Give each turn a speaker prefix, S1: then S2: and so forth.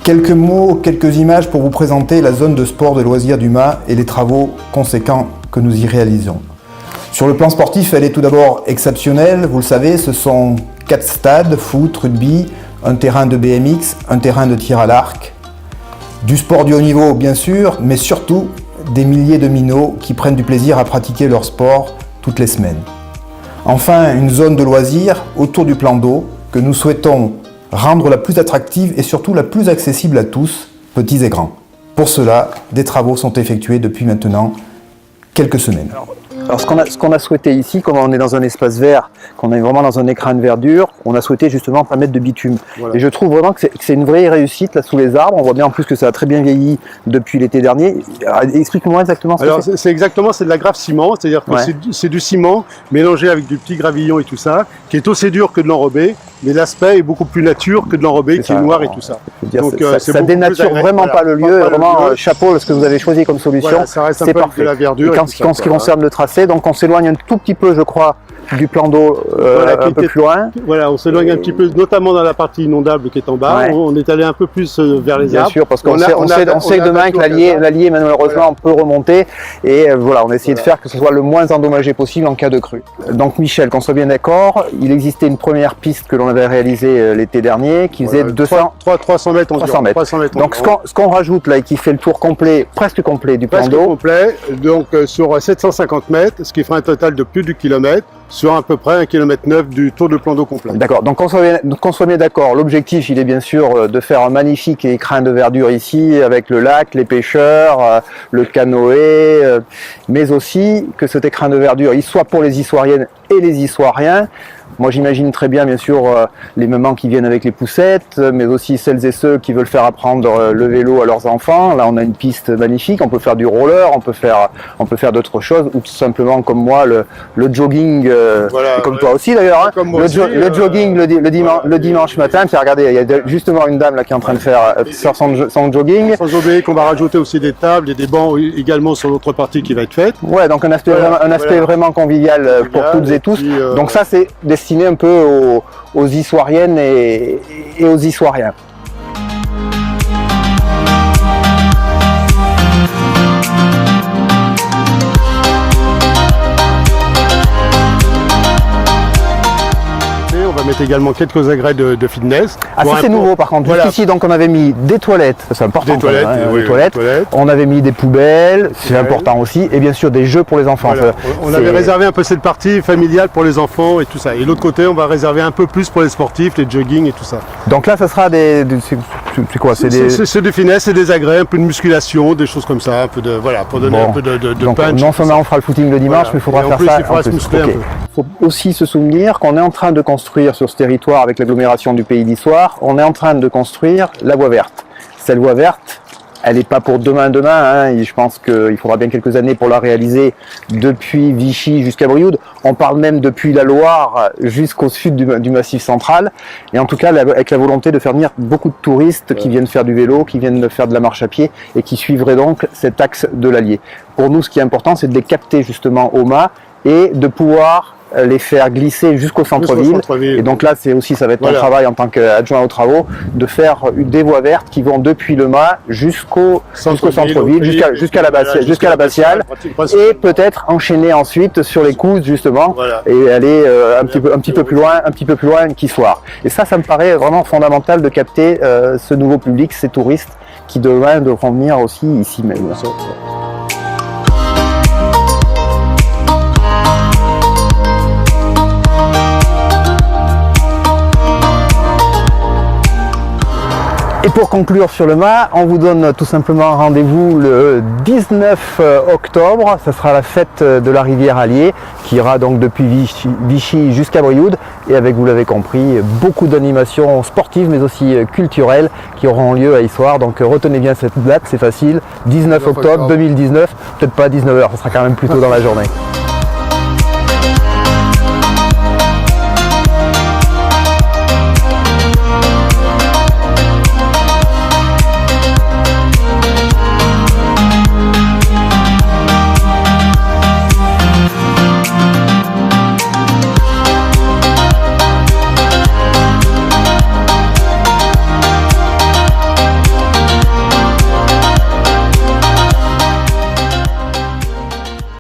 S1: Quelques mots, quelques images pour vous présenter la zone de sport de loisirs du Mas et les travaux conséquents que nous y réalisons. Sur le plan sportif, elle est tout d'abord exceptionnelle. Vous le savez, ce sont 4 stades, foot, rugby, un terrain de BMX, un terrain de tir à l'arc. Du sport du haut niveau, bien sûr, mais surtout des milliers de minots qui prennent du plaisir à pratiquer leur sport toutes les semaines. Enfin, une zone de loisirs autour du plan d'eau que nous souhaitons rendre la plus attractive et surtout la plus accessible à tous, petits et grands. Pour cela, des travaux sont effectués depuis maintenant quelques semaines.
S2: Alors ce qu'on a souhaité ici, comme on est dans un espace vert, qu'on est vraiment dans un écran de verdure, on a souhaité justement pas mettre de bitume. Voilà. Et je trouve vraiment que c'est une vraie réussite là sous les arbres. On voit bien en plus que ça a très bien vieilli depuis l'été dernier. Explique-moi exactement ce que c'est.
S3: C'est exactement, c'est de la grave ciment, c'est-à-dire que c'est du ciment mélangé avec du petit gravillon et tout ça, qui est aussi dur que de l'enrobé, mais l'aspect est beaucoup plus nature que de l'enrobé qui est noir et tout ça.
S2: Donc ça dénature vraiment pas le lieu, vraiment chapeau ce que vous avez choisi comme solution. Voilà,
S3: ça reste un peu de la verdure.
S2: Et en ce qui concerne le tracé, donc on s'éloigne un tout petit peu, je crois, du plan d'eau un peu plus loin.
S3: Voilà, on s'éloigne un petit peu, notamment dans la partie inondable qui est en bas. Ouais. On est allé un peu plus vers les arbres.
S2: Bien sûr, parce qu'on sait demain que l'Allier, malheureusement, peut remonter. Et voilà, on a essayé de faire que ce soit le moins endommagé possible en cas de crue. Donc Michel, qu'on soit bien d'accord, il existait une première piste que l'on avait réalisée l'été dernier, qui faisait
S3: 300 mètres environ.
S2: 300 mètres. Donc ce qu'on rajoute là et qui fait le tour complet, presque complet du plan d'eau.
S3: Presque complet, donc sur 750 mètres, ce qui fera un total de plus du kilomètre, sur à peu près 1,9 km du tour de plan d'eau complet.
S2: D'accord, donc qu'on soit bien d'accord, l'objectif il est bien sûr de faire un magnifique écrin de verdure ici, avec le lac, les pêcheurs, le canoë, mais aussi que cet écrin de verdure il soit pour les Issoiriennes et les Issoiriens. Moi j'imagine très bien sûr les mamans qui viennent avec les poussettes, mais aussi celles et ceux qui veulent faire apprendre le vélo à leurs enfants. Là on a une piste magnifique, on peut faire du roller, on peut faire d'autres choses, ou tout simplement comme moi le jogging, voilà, et comme toi aussi d'ailleurs, hein, le jogging le dimanche matin. Puis regardez, il y a justement une dame là qui est en train de faire son jogging.
S3: Sans oublier qu'on va rajouter aussi des tables et des bancs également sur l'autre partie qui va être faite.
S2: Ouais, donc un aspect vraiment convivial pour toutes et tous. Puis, donc ça c'est destiné un peu aux Issoiriennes et aux Issoiriens.
S3: On va mettre également quelques agrès de fitness.
S2: Ah, ça c'est nouveau par contre. Voilà. Juste ici, donc on avait mis des toilettes, c'est important. Des toilettes, des toilettes. On avait mis des poubelles, c'est important aussi, et bien sûr des jeux pour les enfants.
S3: Voilà. On avait réservé un peu cette partie familiale pour les enfants et tout ça. Et l'autre côté, on va réserver un peu plus pour les sportifs, les jogging et tout ça.
S2: Donc là, ça sera c'est quoi? C'est
S3: du finesse, c'est des agrès, un peu de musculation, des choses comme ça, un peu de voilà, pour donner un peu de punch.
S2: Non seulement on fera le footing le dimanche, mais il faudra faire ça.
S3: Il faudra se muscler un peu.
S2: Il faut aussi se souvenir qu'on est en train de construire sur ce territoire avec l'agglomération du Pays d'Issoire, on est en train de construire la voie verte. Cette voie verte, elle n'est pas pour demain, hein, et je pense qu'il faudra bien quelques années pour la réaliser depuis Vichy jusqu'à Brioude. On parle même depuis la Loire jusqu'au sud du Massif central. Et en tout cas, avec la volonté de faire venir beaucoup de touristes qui viennent faire du vélo, qui viennent faire de la marche à pied et qui suivraient donc cet axe de l'Allier. Pour nous, ce qui est important, c'est de les capter justement au Mas et de pouvoir les faire glisser jusqu'au centre-ville. Et donc là, ça va être mon travail en tant qu'adjoint aux travaux, de faire des voies vertes qui vont depuis le Mas jusqu'au centre-ville, jusqu'à l'abbatiale, et peut-être enchaîner ensuite sur les Couzes justement, et aller un petit peu plus loin qu'Issoire. Et ça me paraît vraiment fondamental de capter ce nouveau public, ces touristes qui demain devront venir aussi ici même. Et pour conclure sur le Mas, on vous donne tout simplement rendez-vous le 19 octobre. Ça sera la fête de la rivière Allier qui ira donc depuis Vichy jusqu'à Brioude. Et avec, vous l'avez compris, beaucoup d'animations sportives mais aussi culturelles qui auront lieu à Issoire. Donc retenez bien cette date, c'est facile. 19 octobre 2019, peut-être pas à 19h, ça sera quand même plutôt dans la journée.